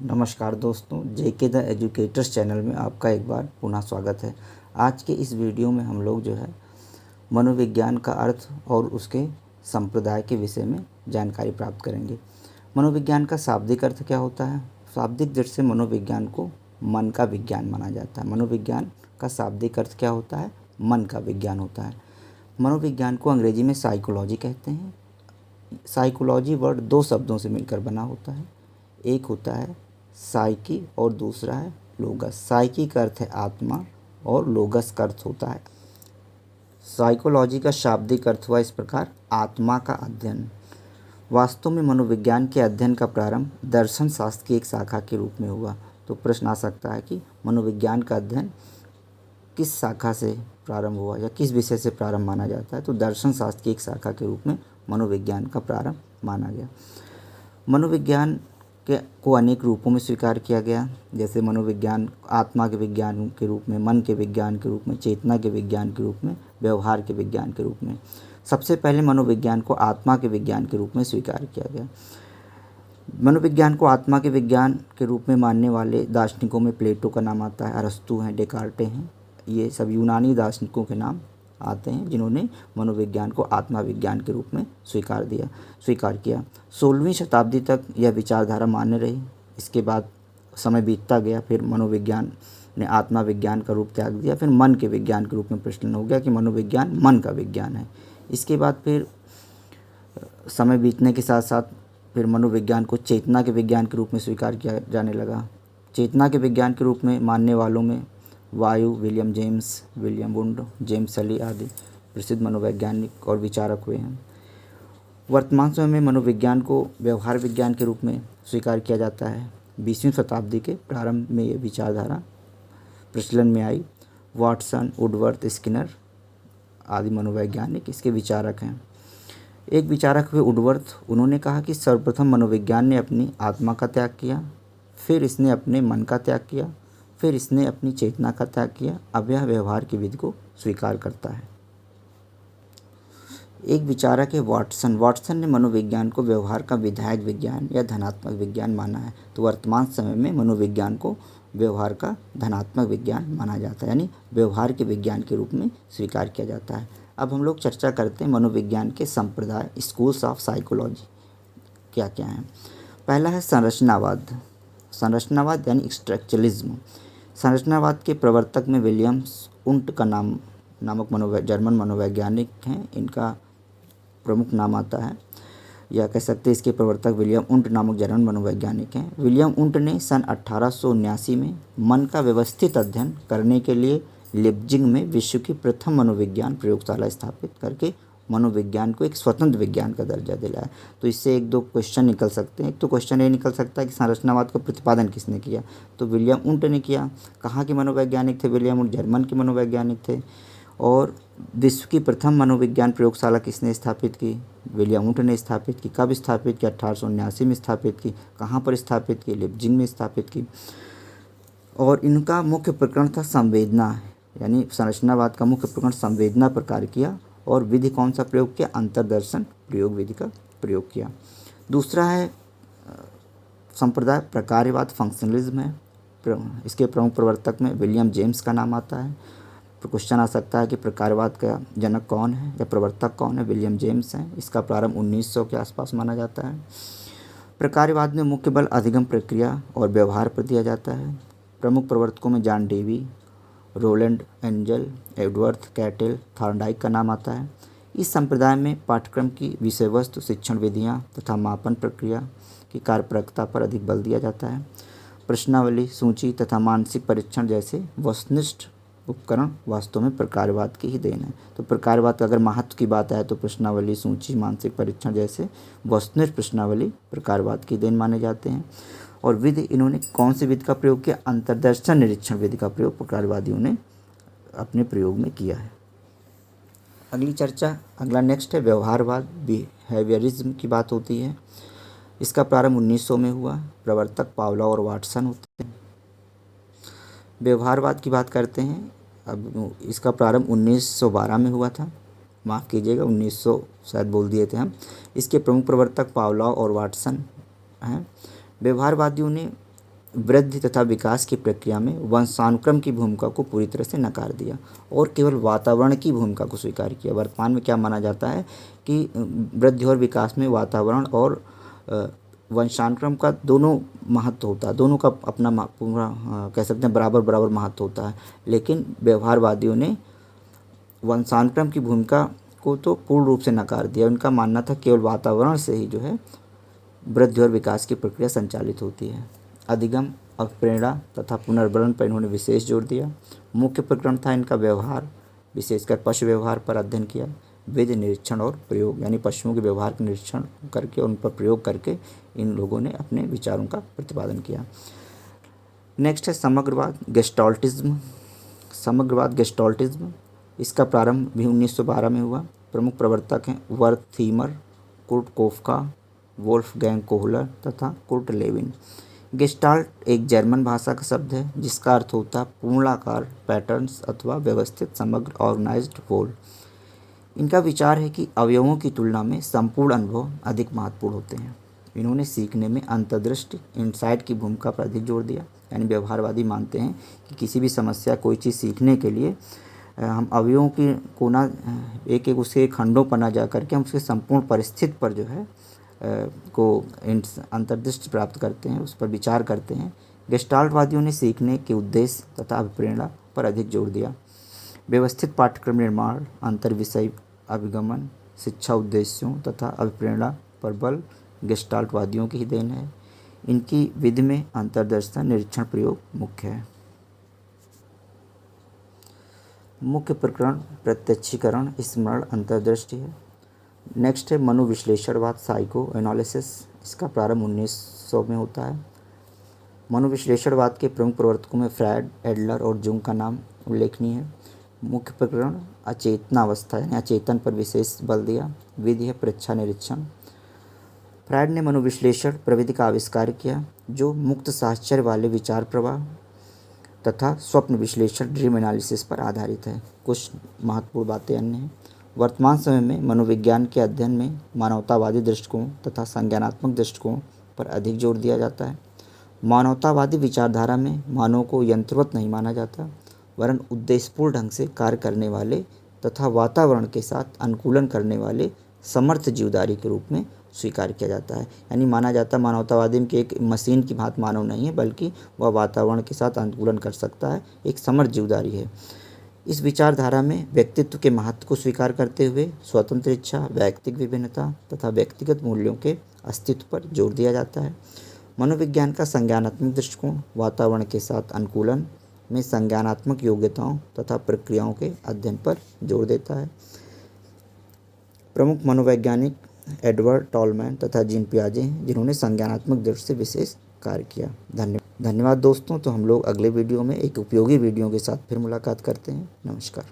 नमस्कार दोस्तों, जेके the educators channel में आपका एक बार पुनः स्वागत है। आज के इस वीडियो में हम लोग जो है मनोविज्ञान का अर्थ और उसके संप्रदाय के विषय में जानकारी प्राप्त करेंगे। मनोविज्ञान का शाब्दिक अर्थ क्या होता है? शाब्दिक दृष्टि से मनोविज्ञान को मन का विज्ञान माना जाता है। मनोविज्ञान का शाब्दिक अर्थ क्या होता है? मन का विज्ञान होता है। मनोविज्ञान को अंग्रेजी में साइकोलॉजी कहते हैं। साइकोलॉजी वर्ड दो शब्दों से मिलकर बना होता है। एक होता है साइकी और दूसरा है लोगस। साइकी का अर्थ है आत्मा और लोगस का अर्थ होता है। साइकोलॉजी का शाब्दिक अर्थ हुआ इस प्रकार, आत्मा का अध्ययन। वास्तव में मनोविज्ञान के अध्ययन का प्रारंभ दर्शन शास्त्र की एक शाखा के रूप में हुआ। तो प्रश्न आ सकता है कि मनोविज्ञान का अध्ययन किस शाखा से प्रारंभ हुआ या किस विषय से प्रारंभ माना जाता है? तो दर्शन शास्त्र की एक शाखा के रूप में मनोविज्ञान का प्रारंभ माना गया। मनोविज्ञान को अनेक रूपों में स्वीकार किया गया, जैसे मनोविज्ञान आत्मा के विज्ञान के रूप में, मन के विज्ञान के रूप में, चेतना के विज्ञान के रूप में, व्यवहार के विज्ञान के रूप में। सबसे पहले मनोविज्ञान को आत्मा के विज्ञान के रूप में स्वीकार किया गया। मनोविज्ञान को आत्मा के विज्ञान के रूप में मानने वाले दार्शनिकों में प्लेटो का नाम आता है, अरस्तु हैं, डेकार्टे हैं। ये सब यूनानी दार्शनिकों के नाम आते हैं जिन्होंने मनोविज्ञान को आत्मा विज्ञान के रूप में स्वीकार किया। 16वीं शताब्दी तक यह विचारधारा मान्य रही। इसके बाद समय बीतता गया, फिर मनोविज्ञान ने आत्मा विज्ञान का रूप त्याग दिया, फिर मन के विज्ञान के रूप में प्रचलन हो गया कि मनोविज्ञान मन का विज्ञान है। इसके बाद फिर समय बीतने के साथ साथ फिर मनोविज्ञान को चेतना के विज्ञान के रूप में स्वीकार किया जाने लगा। चेतना के विज्ञान के रूप में मानने वालों में वायु, William James, William wound, James सली आदि प्रसिद्ध मनोवैज्ञानिक और विचारक हुए हैं। वर्तमान समय में मनोविज्ञान को व्यवहार विज्ञान के रूप में स्वीकार किया जाता है। 20वीं शताब्दी के प्रारंभ में ये विचारधारा प्रचलन में आई। वाटसन, वुडवर्थ, स्किनर आदि मनोवैज्ञानिक इसके विचारक हैं। एक विचारक हुए वुडवर्थ। उन्होंने कहा कि सर्वप्रथम मनोविज्ञान ने अपनी आत्मा का त्याग किया, फिर इसने अपने मन का त्याग किया, फिर इसने अपनी चेतना का त्याग किया। अब यह व्यवहार की विधि को स्वीकार करता है। एक विचारक है वाटसन। वाटसन ने मनोविज्ञान को व्यवहार का विधायक विज्ञान या धनात्मक विज्ञान माना है। तो वर्तमान समय में मनोविज्ञान को व्यवहार का धनात्मक विज्ञान माना जाता है, यानी व्यवहार के विज्ञान के रूप में स्वीकार किया जाता है। अब हम लोग चर्चा करते हैं मनोविज्ञान के संप्रदाय, स्कूल्स ऑफ साइकोलॉजी क्या क्या हैं। पहला है संरचनावाद। संरचनावाद यानी स्ट्रक्चरलिज्म। संरचनावाद के प्रवर्तक में विलियम्स उंट का नामक जर्मन मनोवैज्ञानिक हैं। इनका प्रमुख नाम आता है, या कह सकते हैं इसके प्रवर्तक विलियम उंट नामक जर्मन मनोवैज्ञानिक हैं। विलियम उंट ने सन 1879 में मन का व्यवस्थित अध्ययन करने के लिए लिप्जिंग में विश्व की प्रथम मनोविज्ञान प्रयोगशाला स्थापित करके मनोविज्ञान को एक स्वतंत्र विज्ञान का दर्जा दिलाया। तो इससे एक दो क्वेश्चन निकल सकते हैं। एक तो क्वेश्चन ये निकल सकता है कि संरचनावाद का प्रतिपादन किसने किया? तो विलियम उंट ने किया। कहाँ के मनोवैज्ञानिक थे विलियम उंट? जर्मन के मनोवैज्ञानिक थे। और विश्व की प्रथम मनोविज्ञान प्रयोगशाला किसने स्थापित की? विलियम उंट ने स्थापित की। कब स्थापित की? 1879 में स्थापित की। कहाँ पर स्थापित की? लिप्जिंग में स्थापित की। और इनका मुख्य प्रकरण था संवेदना, यानी संरचनावाद का मुख्य प्रकरण संवेदना पर कार्य किया। और विधि कौन सा प्रयोग किया? अंतर्दर्शन प्रयोग विधि का प्रयोग किया। दूसरा है संप्रदाय प्रकार्यवाद, फंक्शनलिज्म है। इसके प्रमुख प्रवर्तक में विलियम जेम्स का नाम आता है। क्वेश्चन आ सकता है कि प्रकार्यवाद का जनक कौन है या प्रवर्तक कौन है? विलियम जेम्स हैं। इसका प्रारंभ 1900 के आसपास माना जाता है। प्रकार्यवाद में मुख्य बल अधिगम प्रक्रिया और व्यवहार पर दिया जाता है। प्रमुख प्रवर्तकों में John Dewey, Rowland Angell, Edward Cattell, Thorndike का नाम आता है। इस संप्रदाय में पाठ्यक्रम की विषय वस्तु, शिक्षण विधियाँ तथा मापन प्रक्रिया की कार्यपरकता पर अधिक बल दिया जाता है। प्रश्नावली, सूची तथा मानसिक परीक्षण जैसे वस्तुनिष्ठ उपकरण वास्तव में प्रकार्यवाद की ही देन है। तो प्रकार्यवाद का अगर महत्व की बात आए तो प्रश्नावली, सूची, मानसिक परीक्षण जैसे वस्तुनिष्ठ प्रश्नावली प्रकार्यवाद की देन माने जाते हैं। और विधि, इन्होंने कौन सी विधि का प्रयोग किया? अंतर्दर्शन निरीक्षण विधि का प्रयोग प्रकार्यवादियों ने अपने प्रयोग में किया है। अगला नेक्स्ट है व्यवहारवाद, बिहेवियरिज्म की बात होती है। इसका प्रारंभ 1900 में हुआ। प्रवर्तक पावलोव और वाटसन होते हैं। व्यवहारवाद की बात करते हैं। अब इसका प्रारंभ 1912 में हुआ था, माफ़ कीजिएगा 1900 शायद बोल दिए थे हम। इसके प्रमुख प्रवर्तक पावलोव और वाटसन हैं। व्यवहारवादियों ने वृद्धि तथा विकास की प्रक्रिया में वंशानुक्रम की भूमिका को पूरी तरह से नकार दिया और केवल वातावरण की भूमिका को स्वीकार किया। वर्तमान में क्या माना जाता है कि वृद्धि और विकास में वातावरण और वंशानुक्रम का दोनों महत्व होता है, दोनों का अपना पूरा कह सकते हैं बराबर बराबर महत्व होता है। लेकिन व्यवहारवादियों ने वंशानुक्रम की भूमिका को तो पूर्ण रूप से नकार दिया। उनका मानना था केवल वातावरण से ही जो है वृद्धि और विकास की प्रक्रिया संचालित होती है। अधिगम, अभिप्रेरणा तथा पुनर्वलन पर इन्होंने विशेष जोर दिया। मुख्य प्रकरण था इनका व्यवहार, विशेषकर पशु व्यवहार पर अध्ययन किया। विधि, निरीक्षण और प्रयोग, यानी पशुओं के व्यवहार का निरीक्षण करके उन पर प्रयोग करके इन लोगों ने अपने विचारों का प्रतिपादन किया। नेक्स्ट है समग्रवाद, गेस्टाल्टिज्म। समग्रवाद, गेस्टाल्टिज्म, इसका प्रारंभ भी 1912 में हुआ। प्रमुख प्रवर्तक हैं वर्थीमर, कुर्ट कोफका, वोल्फगैंग कोहलर तथा कुर्ट लेविन। गेस्टाल्ट एक जर्मन भाषा का शब्द है जिसका अर्थ होता है पूर्णाकार, पैटर्न्स अथवा व्यवस्थित, समग्र, ऑर्गेनाइज्ड होल। इनका विचार है कि अवयवों की तुलना में संपूर्ण अनुभव अधिक महत्वपूर्ण होते हैं। इन्होंने सीखने में अंतर्दृष्टि, इंसाइट की भूमिका पर अधिक जोर दिया। यानी व्यवहारवादी मानते हैं कि किसी भी समस्या, कोई चीज़ सीखने के लिए हम अवयवों की को ना एक एक उसके खंडों पर ना जा करके हम उसके संपूर्ण परिस्थिति पर जो है को अंतर्दृष्टि प्राप्त करते हैं, उस पर विचार करते हैं। गेस्टाल्टवादियों ने सीखने के उद्देश्य तथा अभिप्रेरणा पर अधिक जोर दिया। व्यवस्थित पाठ्यक्रम निर्माण, अंतर्विषय अभिगमन, शिक्षा उद्देश्यों तथा अभिप्रेरणा पर बल गेस्टाल्टवादियों की ही देन है। इनकी विधि में अंतर्दर्शन, निरीक्षण, प्रयोग मुख्य है। मुख्य प्रकरण प्रत्यक्षीकरण, स्मरण, अंतर्दृष्टि है। नेक्स्ट है मनोविश्लेषणवाद, साइको एनालिसिस। इसका प्रारंभ 1900 में होता है। मनोविश्लेषणवाद के प्रमुख प्रवर्तकों में फ्रायड, एडलर और जुंग का नाम उल्लेखनीय है। मुख्य प्रकरण अचेतनावस्था यानी अचेतन पर विशेष बल दिया। विधि है परीक्षा, निरीक्षण। फ्रायड ने मनोविश्लेषण प्रविधि का आविष्कार किया जो मुक्त साहचर्य वाले विचार प्रवाह तथा स्वप्न विश्लेषण, ड्रीम एनालिसिस पर आधारित है। कुछ महत्वपूर्ण बातें अन्य हैं। वर्तमान समय में मनोविज्ञान के अध्ययन में मानवतावादी दृष्टिकोण तथा संज्ञानात्मक दृष्टिकोण पर अधिक जोर दिया जाता है। मानवतावादी विचारधारा में मानव को यंत्रवत नहीं माना जाता, वरन उद्देश्यपूर्ण ढंग से कार्य करने वाले तथा वातावरण के साथ अनुकूलन करने वाले समर्थ जीवधारी के रूप में स्वीकार किया जाता है। यानी माना जाता है मानवतावादी में कि एक मशीन की भांति मानव नहीं है, बल्कि वह वातावरण के साथ अनुकूलन कर सकता है, एक समर्थ जीवधारी है। इस विचारधारा में व्यक्तित्व के महत्व को स्वीकार करते हुए स्वतंत्र इच्छा, व्यक्तिगत विभिन्नता तथा व्यक्तिगत मूल्यों के अस्तित्व पर जोर दिया जाता है। मनोविज्ञान का संज्ञानात्मक दृष्टिकोण वातावरण के साथ अनुकूलन में संज्ञानात्मक योग्यताओं तथा प्रक्रियाओं के अध्ययन पर जोर देता है। प्रमुख मनोवैज्ञानिक एडवर्ड टॉलमैन तथा जीन पियाजे हैं जिन्होंने संज्ञानात्मक दृष्टि से विशेष कार्य किया। धन्यवाद दोस्तों। तो हम लोग अगले वीडियो में एक उपयोगी वीडियो के साथ फिर मुलाकात करते हैं। नमस्कार।